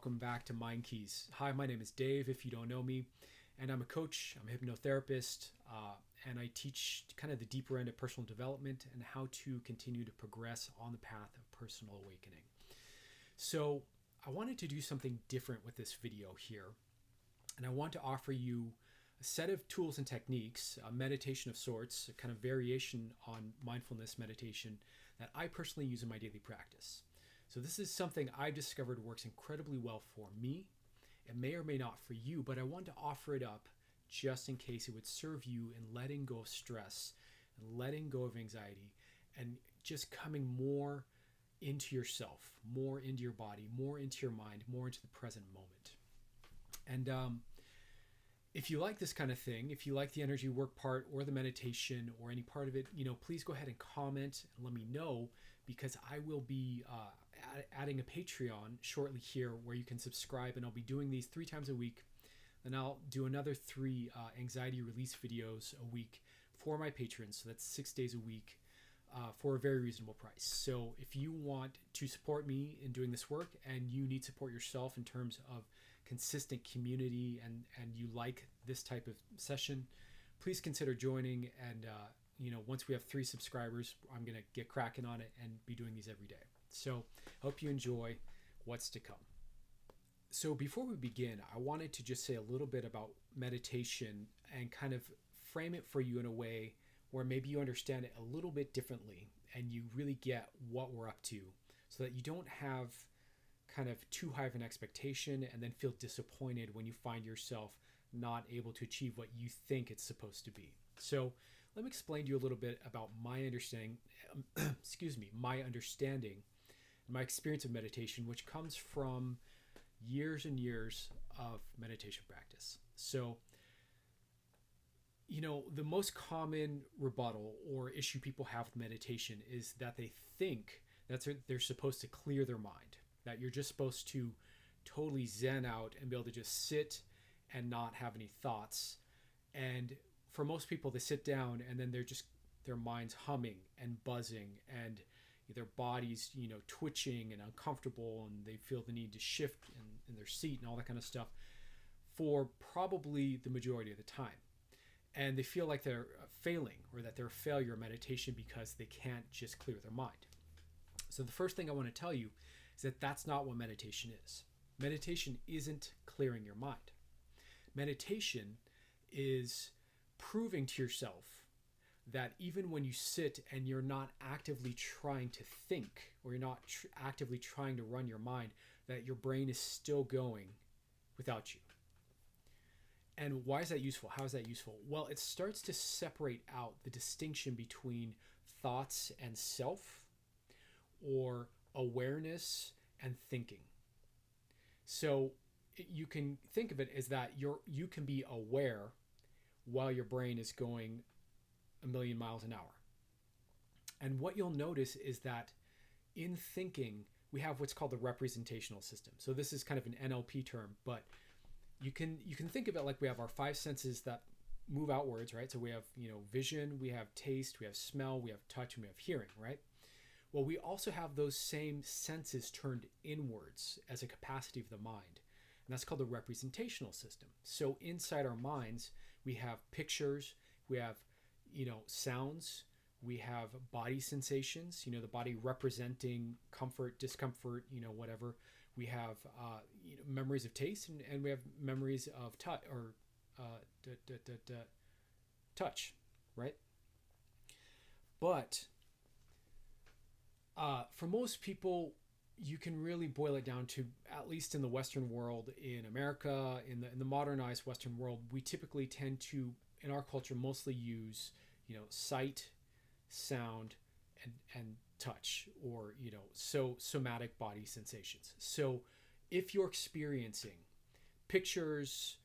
welcome back to Mind Keys. Hi, my name is Dave, if you don't know me, and I'm a coach, I'm a hypnotherapist, and I teach kind of the deeper end of personal development and how to continue to progress on the path of personal awakening. So I wanted to do something different with this video here, and I want to offer you a set of tools and techniques, a meditation of sorts, a kind of variation on mindfulness meditation that I personally use in my daily practice. So this is something I've discovered works incredibly well for me. It may or may not for you, but I wanted to offer it up just in case it would serve you in letting go of stress and letting go of anxiety and just coming more into yourself, more into your body, more into your mind, more into the present moment. And if you like this kind of thing, if you like the energy work part or the meditation or any part of it, please go ahead and comment and let me know, because I will be adding a Patreon shortly here where you can subscribe, and I'll be doing these 3 times a week. Then I'll do another 3 anxiety release videos a week for my patrons. So that's 6 days a week for a very reasonable price. So if you want to support me in doing this work and you need support yourself in terms of consistent community and you like this type of session, please consider joining. And once we have 3 subscribers, I'm going to get cracking on it and be doing these every day. So hope you enjoy what's to come. So before we begin, I wanted to just say a little bit about meditation and kind of frame it for you in a way where maybe you understand it a little bit differently and you really get what we're up to, so that you don't have kind of too high of an expectation and then feel disappointed when you find yourself not able to achieve what you think it's supposed to be. So let me explain to you a little bit about my understanding, my experience of meditation, which comes from years and years of meditation practice. So, the most common rebuttal or issue people have with meditation is that they think that they're supposed to clear their mind, that you're just supposed to totally zen out and be able to just sit and not have any thoughts. And for most people, they sit down and then their mind's humming and buzzing and their body's, twitching and uncomfortable, and they feel the need to shift in their seat and all that kind of stuff for probably the majority of the time. And they feel like they're failing, or that they're a failure of meditation because they can't just clear their mind. So the first thing I want to tell you is that that's not what meditation is. Meditation isn't clearing your mind. Meditation is proving to yourself that even when you sit and you're not actively trying to think, or you're not actively trying to run your mind, that your brain is still going without you. And why is that useful? How is that useful? Well, it starts to separate out the distinction between thoughts and self, or awareness and thinking. So you can think of it as that you can be aware while your brain is going a million miles an hour. And what you'll notice is that in thinking, we have what's called the representational system. So this is kind of an NLP term, but you can think of it like we have our 5 senses that move outwards, right? So we have, vision, we have taste, we have smell, we have touch, and we have hearing, right? Well, we also have those same senses turned inwards as a capacity of the mind. And that's called the representational system. So inside our minds, we have pictures, we have, sounds, we have body sensations, the body representing comfort, discomfort, whatever. We have memories of taste, and we have memories of touch, or touch, right? But for most people, you can really boil it down to, at least in the Western world, in America, in the modernized Western world, we typically tend to, in our culture, mostly use, sight, sound, and touch, or, somatic body sensations. So if you're experiencing pictures,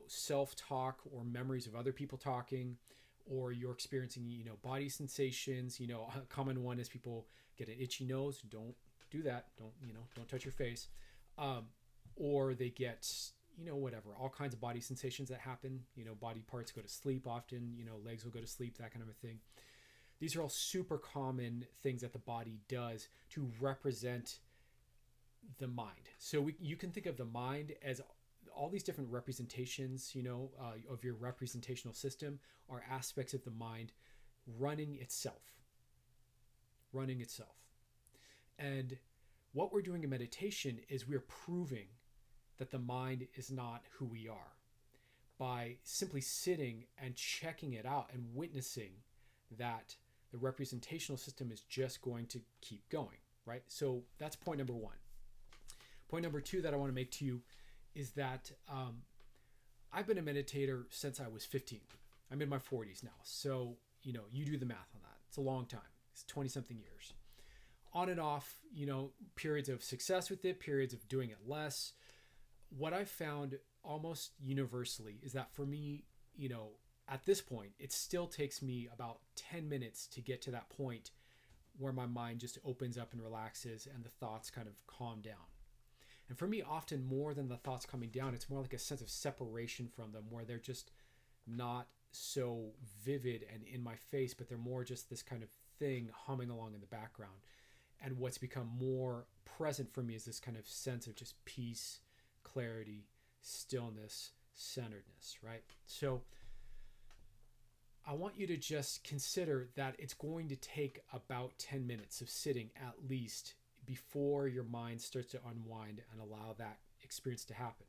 self-talk or memories of other people talking, or you're experiencing, body sensations, a common one is people get an itchy nose. Don't do that. Don't touch your face. Or they get, whatever, all kinds of body sensations that happen. Body parts go to sleep often, legs will go to sleep, that kind of a thing. These are all super common things that the body does to represent the mind. So you can think of the mind as all these different representations, of your representational system are aspects of the mind running itself, running itself. And what we're doing in meditation is we're proving that the mind is not who we are by simply sitting and checking it out and witnessing that the representational system is just going to keep going, right? So that's point number one. Point number two that I want to make to you is that I've been a meditator since I was 15. I'm in my 40s now. So, you do the math on that. It's a long time. It's 20 something years. On and off, periods of success with it, periods of doing it less. What I've found almost universally is that for me, at this point, it still takes me about 10 minutes to get to that point where my mind just opens up and relaxes and the thoughts kind of calm down. And for me, often more than the thoughts coming down, it's more like a sense of separation from them where they're just not so vivid and in my face, but they're more just this kind of thing humming along in the background. And what's become more present for me is this kind of sense of just peace, clarity, stillness, centeredness, right? So I want you to just consider that it's going to take about 10 minutes of sitting at least before your mind starts to unwind and allow that experience to happen.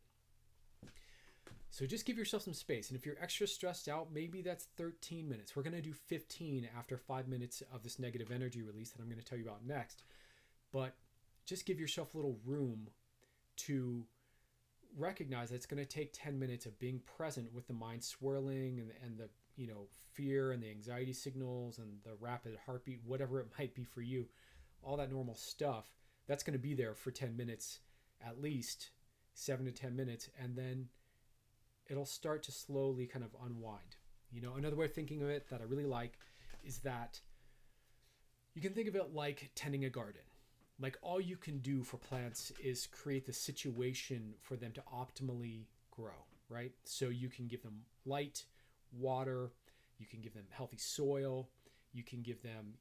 So just give yourself some space. And if you're extra stressed out, maybe that's 13 minutes. We're going to do 15 after 5 minutes of this negative energy release that I'm going to tell you about next. But just give yourself a little room to recognize that it's going to take 10 minutes of being present with the mind swirling and the fear and the anxiety signals and the rapid heartbeat, whatever it might be for you, all that normal stuff. That's going to be there for 10 minutes, at least 7 to 10 minutes, and then it'll start to slowly kind of unwind. Another way of thinking of it that I really like is that you can think of it like tending a garden. Like all you can do for plants is create the situation for them to optimally grow, right? So you can give them light, water, you can give them healthy soil, you can give them,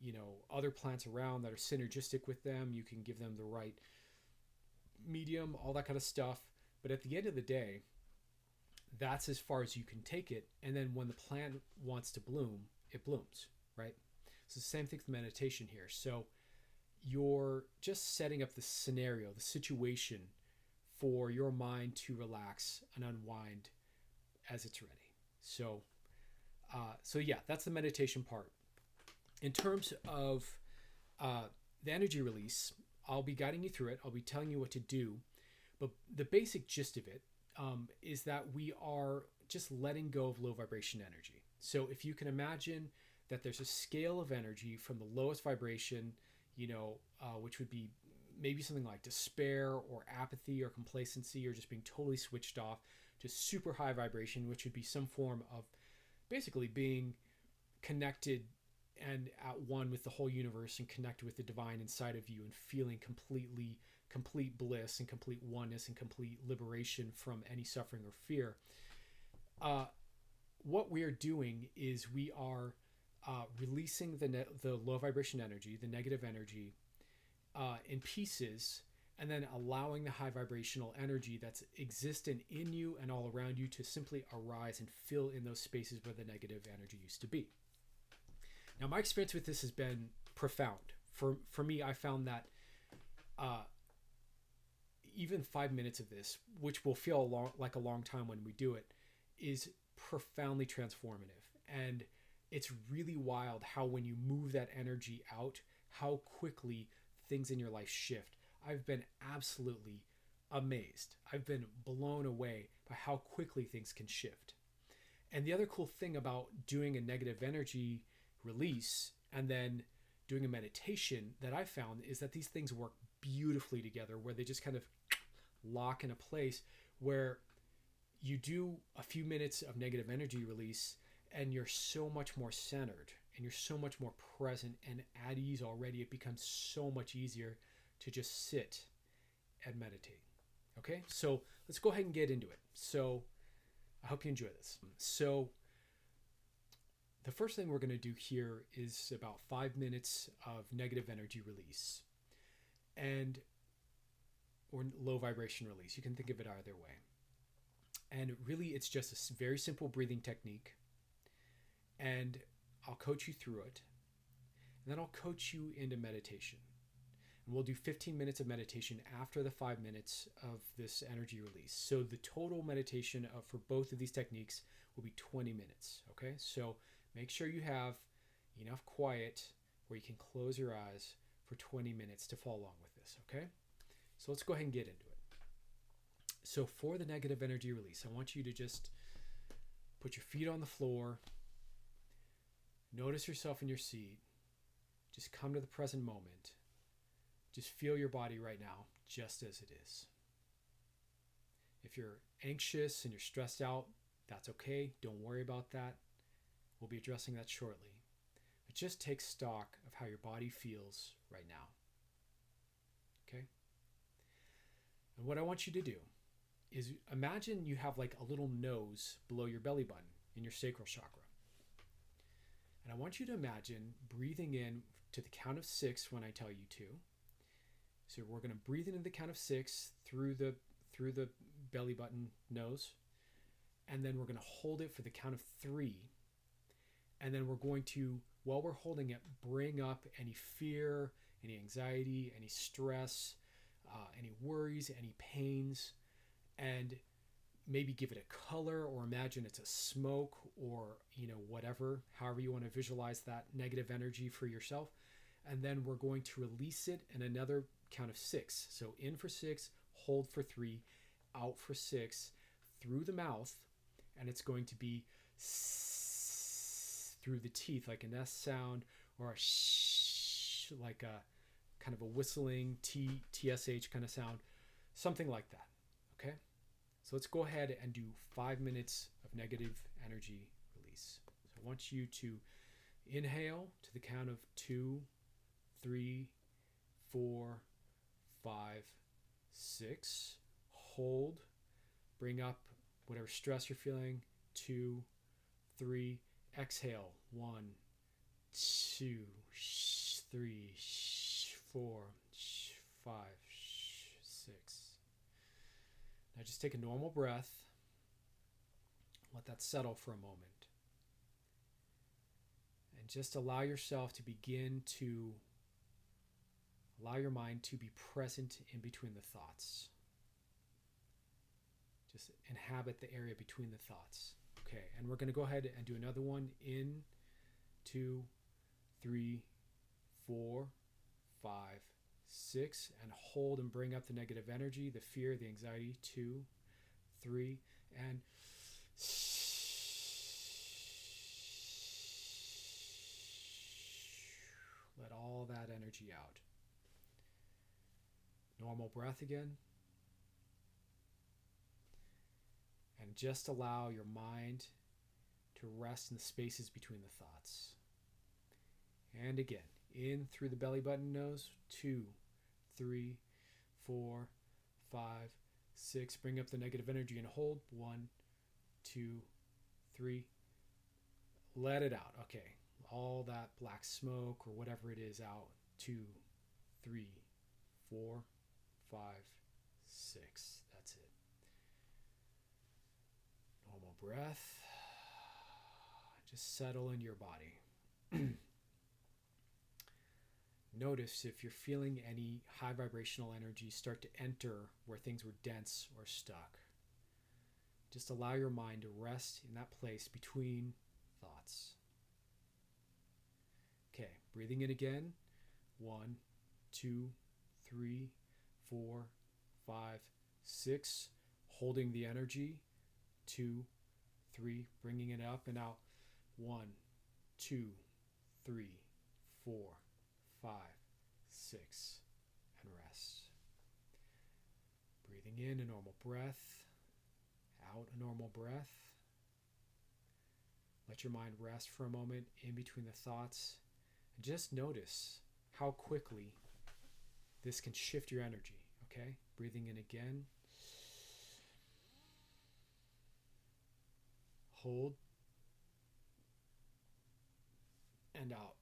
other plants around that are synergistic with them, you can give them the right medium, all that kind of stuff. But at the end of the day, that's as far as you can take it. And then when the plant wants to bloom, it blooms, right? So the same thing with meditation here. So you're just setting up the scenario, the situation for your mind to relax and unwind as it's ready. So yeah, that's the meditation part. In terms of the energy release, I'll be guiding you through it. I'll be telling you what to do. But the basic gist of it is that we are just letting go of low vibration energy. So if you can imagine that there's a scale of energy from the lowest vibration, which would be maybe something like despair or apathy or complacency or just being totally switched off, to super high vibration, which would be some form of basically being connected and at one with the whole universe and connected with the divine inside of you and feeling complete bliss and complete oneness and complete liberation from any suffering or fear. What we are doing is we are releasing the low vibration energy, the negative energy, in pieces, and then allowing the high vibrational energy that's existent in you and all around you to simply arise and fill in those spaces where the negative energy used to be. Now, my experience with this has been profound. For me, I found that even 5 minutes of this, which will feel like a long time when we do it, is profoundly transformative. And it's really wild how when you move that energy out, how quickly things in your life shift. I've been absolutely amazed. I've been blown away by how quickly things can shift. And the other cool thing about doing a negative energy release and then doing a meditation that I found is that these things work beautifully together, where they just kind of lock in a place where you do a few minutes of negative energy release and you're so much more centered and you're so much more present and at ease already. It becomes so much easier to just sit and meditate. Okay, so let's go ahead and get into it. So I hope you enjoy this. So the first thing we're going to do here is about 5 minutes of negative energy release. And or low vibration release. You can think of it either way. And really, it's just a very simple breathing technique. And I'll coach you through it. And then I'll coach you into meditation. And we'll do 15 minutes of meditation after the 5 minutes of this energy release. So the total meditation for both of these techniques will be 20 minutes. Okay, so make sure you have enough quiet where you can close your eyes for 20 minutes to follow along with this. Okay, so let's go ahead and get into it. So for the negative energy release, I want you to just put your feet on the floor. Notice yourself in your seat. Just come to the present moment. Just feel your body right now, just as it is. If you're anxious and you're stressed out, that's okay. Don't worry about that. We'll be addressing that shortly. But just take stock of how your body feels right now. Okay? And what I want you to do is imagine you have like a little nose below your belly button in your sacral chakra. And I want you to imagine breathing in to the count of 6 when I tell you to. So we're going to breathe in the count of 6 through the belly button nose. And then we're going to hold it for the count of 3. And then we're going to, while we're holding it, bring up any fear, any anxiety, any stress, any worries, any pains, and maybe give it a color, or imagine it's a smoke, or whatever, however you want to visualize that negative energy for yourself. And then we're going to release it in another count of 6. So in for 6, hold for 3, out for 6, through the mouth, and it's going to be through the teeth, like an S sound, or a sh, like a kind of a whistling TSH kind of sound, something like that. Okay? So let's go ahead and do 5 minutes of negative energy release. So I want you to inhale to the count of 2, 3, 4, 5, 6. Hold. Bring up whatever stress you're feeling. 2, 3. Exhale. 1, 2, 3, 4, 5, 6. Now just take a normal breath. Let that settle for a moment. And just allow yourself to begin to allow your mind to be present in between the thoughts. Just inhabit the area between the thoughts. Okay, and we're going to go ahead and do another one. In, 2, 3, 4, 5, 6, and hold and bring up the negative energy, the fear, the anxiety. 2, 3, and let all that energy out. Normal breath again. And just allow your mind to rest in the spaces between the thoughts. And again, in through the belly button nose. 2, 3, 4, 5, 6. Bring up the negative energy and hold. 1, 2, 3. Let it out. Okay. All that black smoke or whatever it is out. 2, 3, 4, 5, 6. That's it. Normal breath. Just settle in your body. Notice if you're feeling any high vibrational energy start to enter where things were dense or stuck. Just allow your mind to rest in that place between thoughts. Okay, breathing in again. 1, 2, 3, 4, 5, 6. Holding the energy. 2, 3. Bringing it up and out. 1, 2, 3, 4, 5, 6. And rest. Breathing in a normal breath. Out a normal breath. Let your mind rest for a moment in between the thoughts. And just notice how quickly this can shift your energy. Okay? Breathing in again. Hold. And out.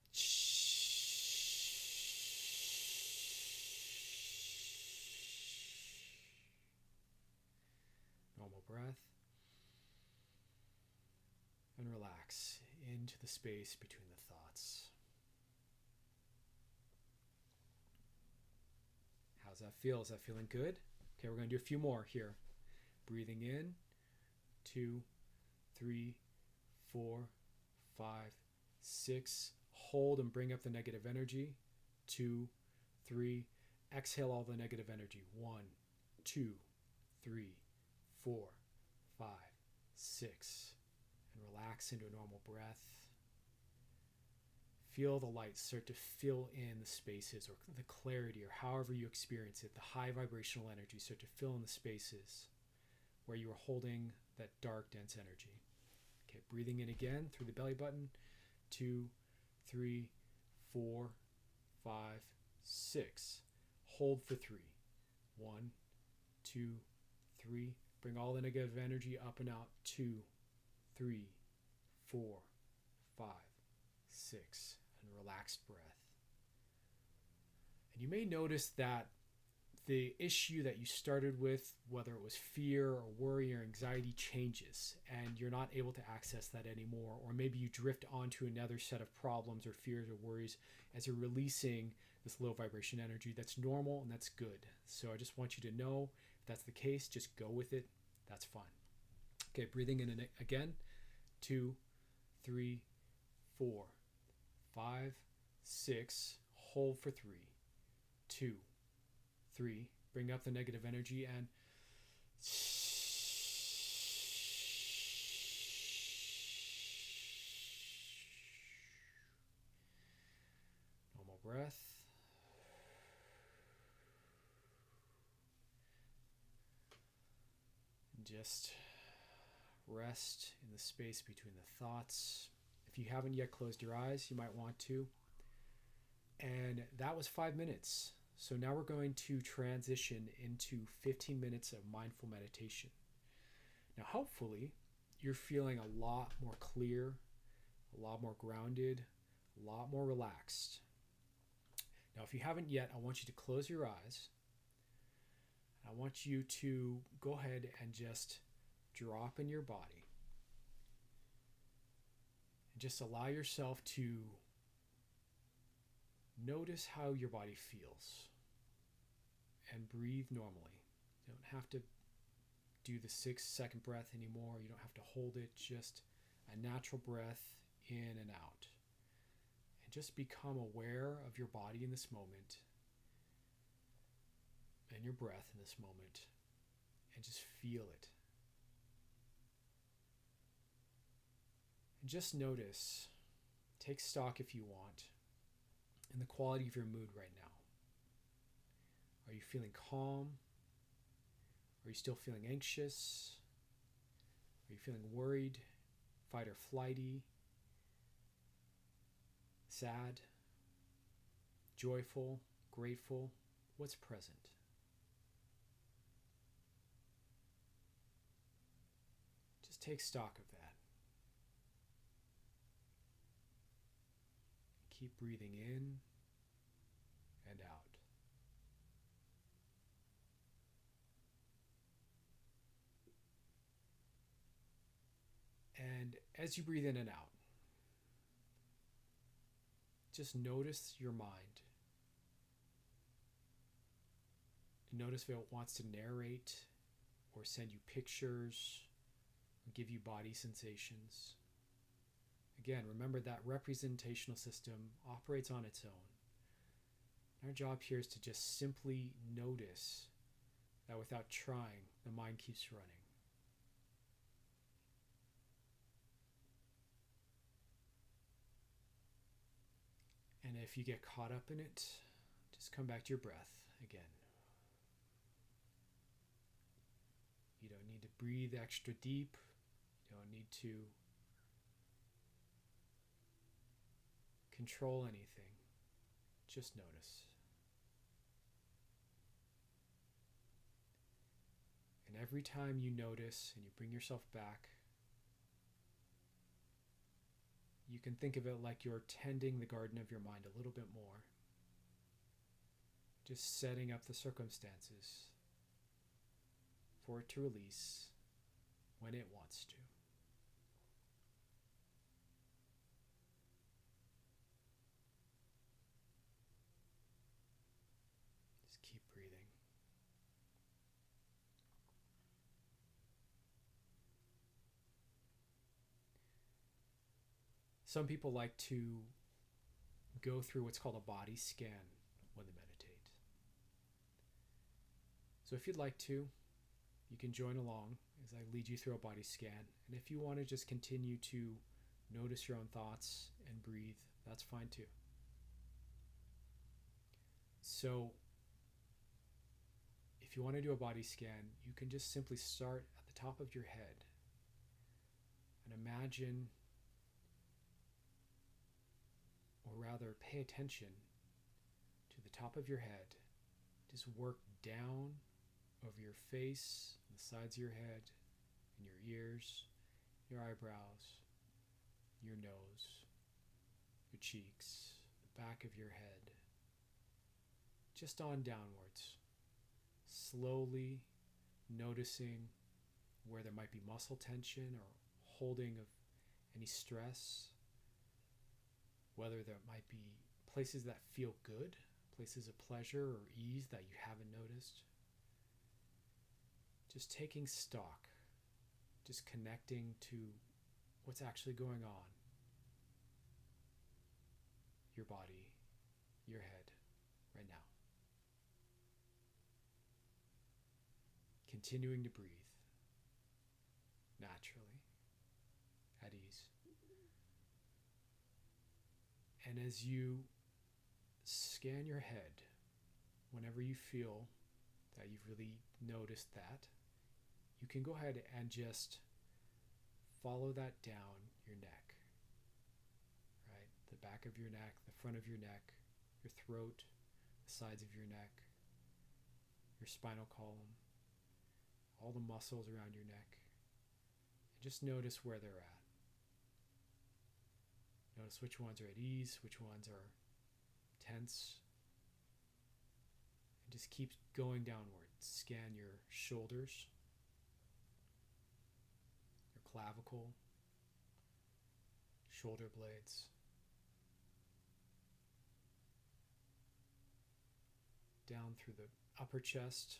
breath. And relax into the space between the thoughts. How's that feel? Is that feeling good? Okay, we're going to do a few more here. Breathing in, 2, 3, 4, 5, 6. Hold and bring up the negative energy. 2, 3. Exhale all the negative energy. 1, 2, 3, 4, 5, 6. And relax into a normal breath. Feel the light start to fill in the spaces, or the clarity, or however you experience it. The high vibrational energy start to fill in the spaces where you are holding that dark, dense energy. Okay, breathing in again through the belly button. 2, 3, 4, 5, 6. Hold for 3. 1, 2, 3. Bring all the negative energy up and out. 2, 3, 4, 5, 6. And relaxed breath. And you may notice that the issue that you started with, whether it was fear or worry or anxiety, changes, and you're not able to access that anymore. Or maybe you drift onto another set of problems or fears or worries as you're releasing this low vibration energy. That's normal and that's good. So I just want you to know, if that's the case, just go with it. That's fine. Okay, breathing in again. 2, 3, 4, 5, 6. Hold for 3. 2, 3. Bring up the negative energy and normal breath. And just rest in the space between the thoughts. If you haven't yet closed your eyes, you might want to. And that was 5 minutes. So now we're going to transition into 15 minutes of mindful meditation. Now, hopefully, you're feeling a lot more clear, a lot more grounded, a lot more relaxed. Now, if you haven't yet, I want you to close your eyes. I want you to go ahead and just drop in your body. And just allow yourself to notice how your body feels and breathe normally. You don't have to do the 6-second breath anymore. You don't have to hold it. Just a natural breath in and out. And just become aware of your body in this moment and your breath in this moment, and just feel it. And just notice, take stock if you want, in the quality of your mood right now. Are you feeling calm? Are you still feeling anxious? Are you feeling worried, fight or flighty, sad, joyful, grateful? What's present? Just take stock of that. Keep breathing in and out. And as you breathe in and out, just notice your mind. Notice if it wants to narrate or send you pictures or give you body sensations. Again, remember that representational system operates on its own. Our job here is to just simply notice that without trying, the mind keeps running. And if you get caught up in it, just come back to your breath again. You don't need to breathe extra deep. You don't need to control anything. Just notice. And every time you notice and you bring yourself back, you can think of it like you're tending the garden of your mind a little bit more. Just setting up the circumstances for it to release when it wants to. Just keep breathing. Some people like to go through what's called a body scan when they meditate. So if you'd like to, you can join along as I lead you through a body scan. And if you want to just continue to notice your own thoughts and breathe, that's fine too. So if you want to do a body scan, you can just simply start at the top of your head and imagine, or rather pay attention to the top of your head. Just work down over your face, the sides of your head, and your ears, your eyebrows, your nose, your cheeks, the back of your head, just on downwards, slowly noticing where there might be muscle tension or holding of any stress, whether there might be places that feel good, places of pleasure or ease that you haven't noticed. Just taking stock, just connecting to what's actually going on. Your body, your head, right now. Continuing to breathe naturally, at ease. And as you scan your head, whenever you feel that you've really noticed that, you can go ahead and just follow that down your neck, right? The back of your neck, the front of your neck, your throat, the sides of your neck, your spinal column, all the muscles around your neck, and just notice where they're at. Notice which ones are at ease, which ones are tense, and just keep going downward. Scan your shoulders, your clavicle, shoulder blades, down through the upper chest,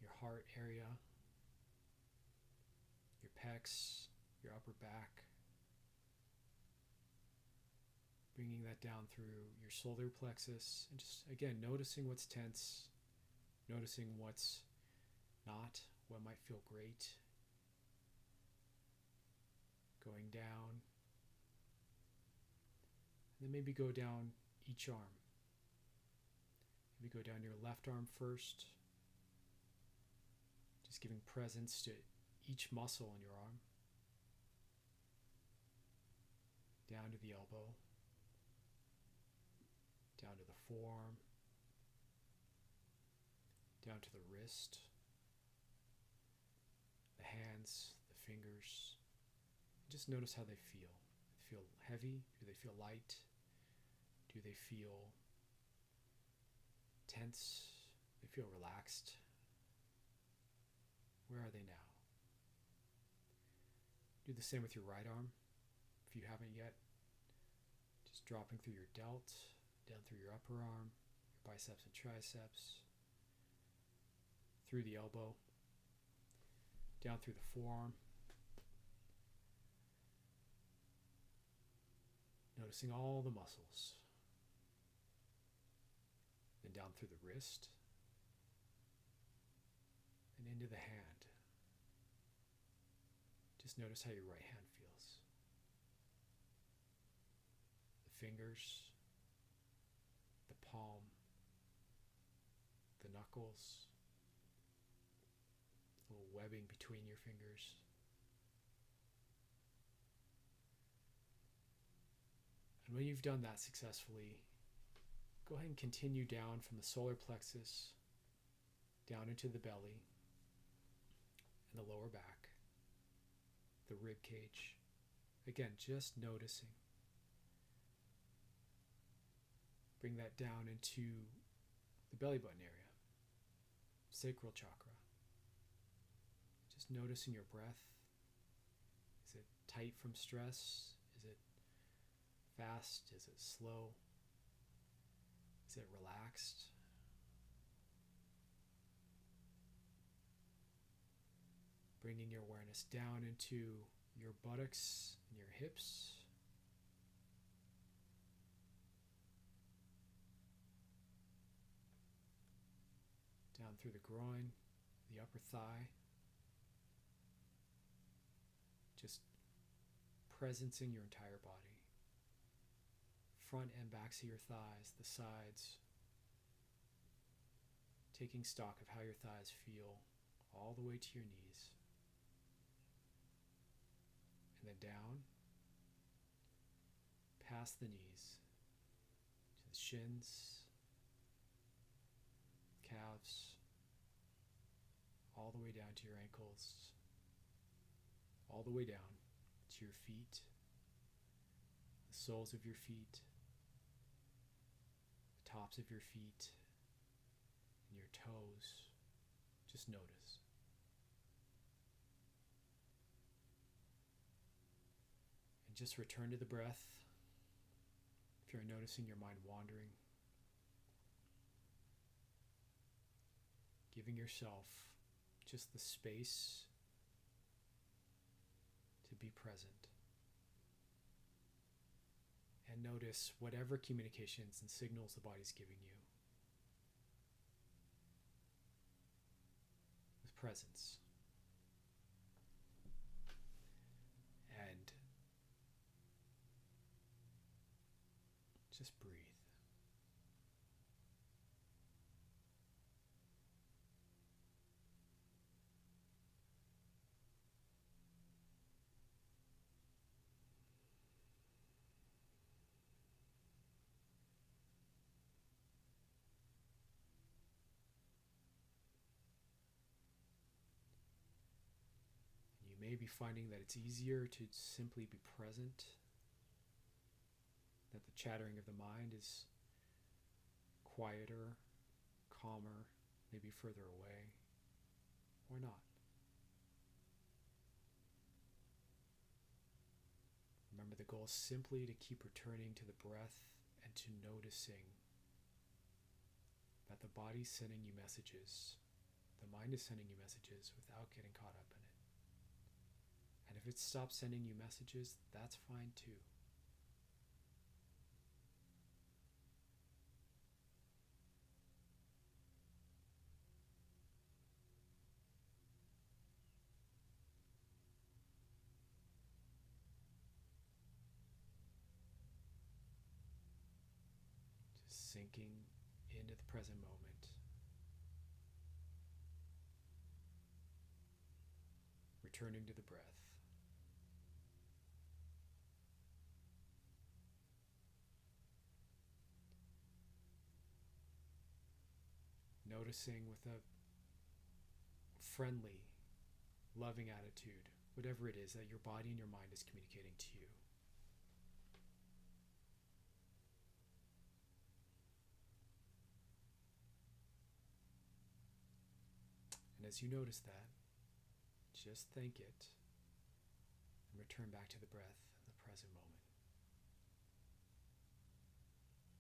your heart area, your pecs, your upper back, bringing that down through your solar plexus, and just again noticing what's tense, noticing what's not, what might feel great, going down, and then maybe go down each arm. Maybe go down your left arm first, just giving presence to each muscle in your arm, down to the elbow, down to the forearm, down to the wrist, the hands, the fingers. Just notice how they feel. Do they feel heavy? Do they feel light? Do they feel tense? Do they feel relaxed? Where are they now? Do the same with your right arm, if you haven't yet. Just dropping through your delt, down through your upper arm, your biceps and triceps, through the elbow, down through the forearm. Noticing all the muscles. Then down through the wrist, and into the hand. Just notice how your right hand feels. The fingers, the palm, the knuckles, a little webbing between your fingers. And when you've done that successfully, go ahead and continue down from the solar plexus, down into the belly and the lower back, the rib cage. Again, just noticing. Bring that down into the belly button area. sacral chakra. Just noticing your breath. Is it tight from stress? Is it fast? Is it slow? Is it relaxed? Bringing your awareness down into your buttocks and your hips. Down through the groin, the upper thigh. Just presencing your entire body. Front and backs of your thighs, the sides. Taking stock of how your thighs feel all the way to your knees. And then down, past the knees, to the shins, calves, all the way down to your ankles, all the way down to your feet, the soles of your feet, the tops of your feet, and your toes. Just notice. And just return to the breath. If you're noticing your mind wandering, giving yourself just the space to be present. And notice whatever communications and signals the body's giving you with presence. And just breathe. You may be finding that it's easier to simply be present, that the chattering of the mind is quieter, calmer, maybe further away, or not. Remember, the goal is simply to keep returning to the breath and to noticing that the body's sending you messages, the mind is sending you messages without getting caught up in it. And if it stops sending you messages, that's fine too. Just sinking into the present moment. Returning to the breath. Noticing with a friendly, loving attitude, whatever it is that your body and your mind is communicating to you. And as you notice that, just thank it and return back to the breath in the present moment.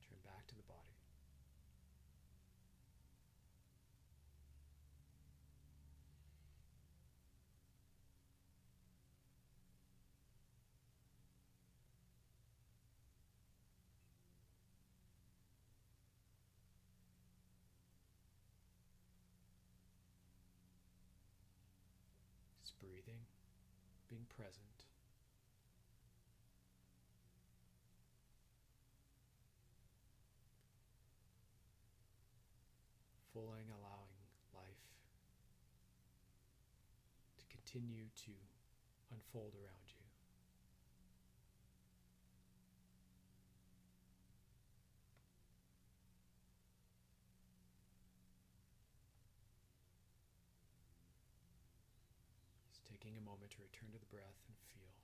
Turn back to the body. Just breathing, being present. Fully allowing life to continue to unfold around you. Just taking a moment to return to the breath and feel.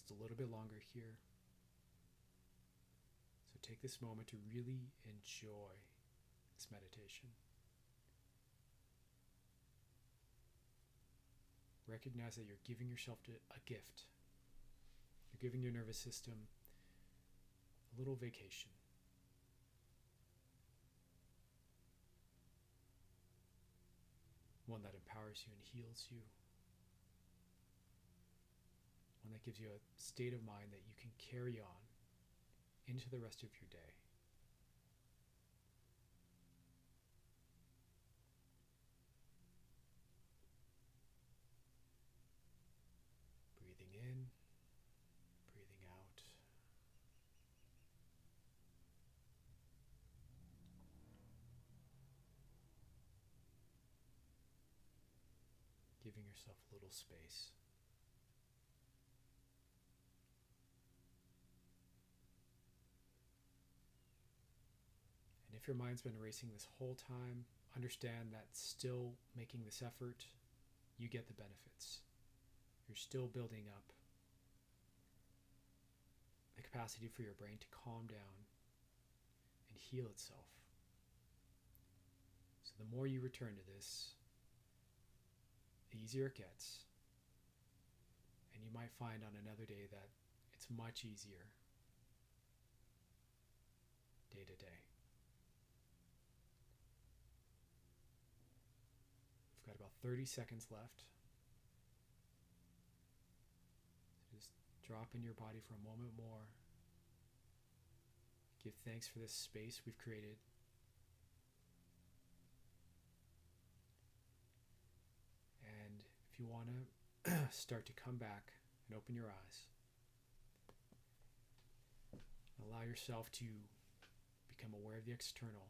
just a little bit longer here. So take this moment to really enjoy this meditation. Recognize that you're giving yourself a gift. You're giving your nervous system a little vacation. One that empowers you and heals you. One that gives you a state of mind that you can carry on into the rest of your day. Breathing in, breathing out. Giving yourself a little space. And if your mind's been racing this whole time, understand that still making this effort, you get the benefits. You're still building up the capacity for your brain to calm down and heal itself. So the more you return to this, the easier it gets. And you might find on another day that it's much easier day to day. We've got about 30 seconds left. So just drop in your body for a moment more. Give thanks for this space we've created. And if you want to start to come back and open your eyes, allow yourself to become aware of the external.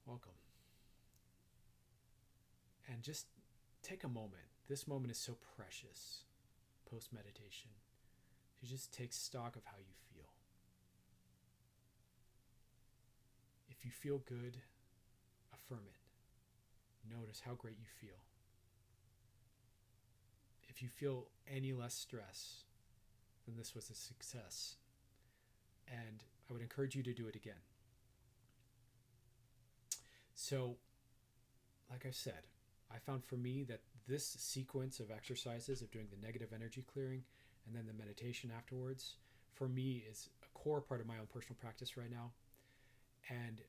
Welcome. And just take a moment. This moment is so precious post-meditation. To just take stock of how you feel. If you feel good, affirm it. Notice how great you feel. If you feel any less stress, then this was a success. And I would encourage you to do it again. So, like I said, I found for me that this sequence of exercises of doing the negative energy clearing and then the meditation afterwards, for me is a core part of my own personal practice right now. And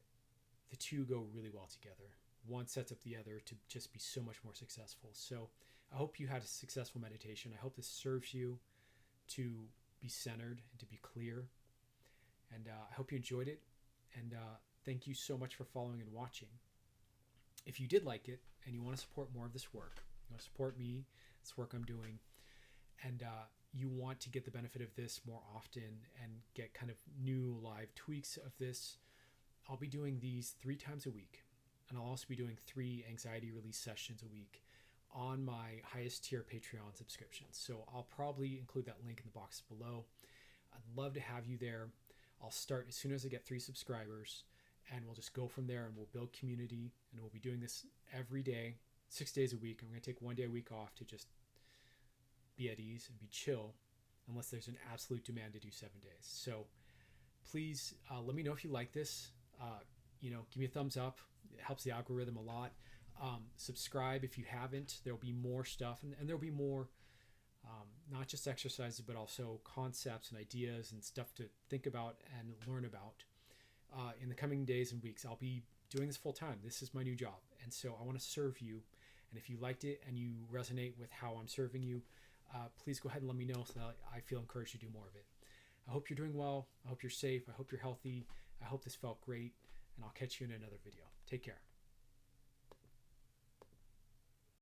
the two go really well together. One sets up the other to just be so much more successful. So I hope you had a successful meditation. I hope this serves you to be centered and to be clear. And I hope you enjoyed it. And thank you so much for following and watching. If you did like it and you want to support more of this work, you want to support me, this work I'm doing, and you want to get the benefit of this more often and get kind of new live tweaks of this, I'll be doing these 3 times a week. And I'll also be doing 3 anxiety release sessions a week on my highest tier Patreon subscriptions. So I'll probably include that link in the box below. I'd love to have you there. I'll start as soon as I get 3 subscribers, and we'll just go from there, and we'll build community, and we'll be doing this every day, 6 days a week. I'm going to take 1 day a week off to just be at ease and be chill, unless there's an absolute demand to do 7 days. So please let me know if you like this. Give me a thumbs up. It helps the algorithm a lot. Subscribe if you haven't. There'll be more stuff, and there'll be more, not just exercises, but also concepts and ideas and stuff to think about and learn about in the coming days and weeks. I'll be doing this full time. This is my new job. And so I want to serve you. And if you liked it and you resonate with how I'm serving you, please go ahead and let me know so that I feel encouraged to do more of it. I hope you're doing well. I hope you're safe. I hope you're healthy. I hope this felt great. And I'll catch you in another video. Take care.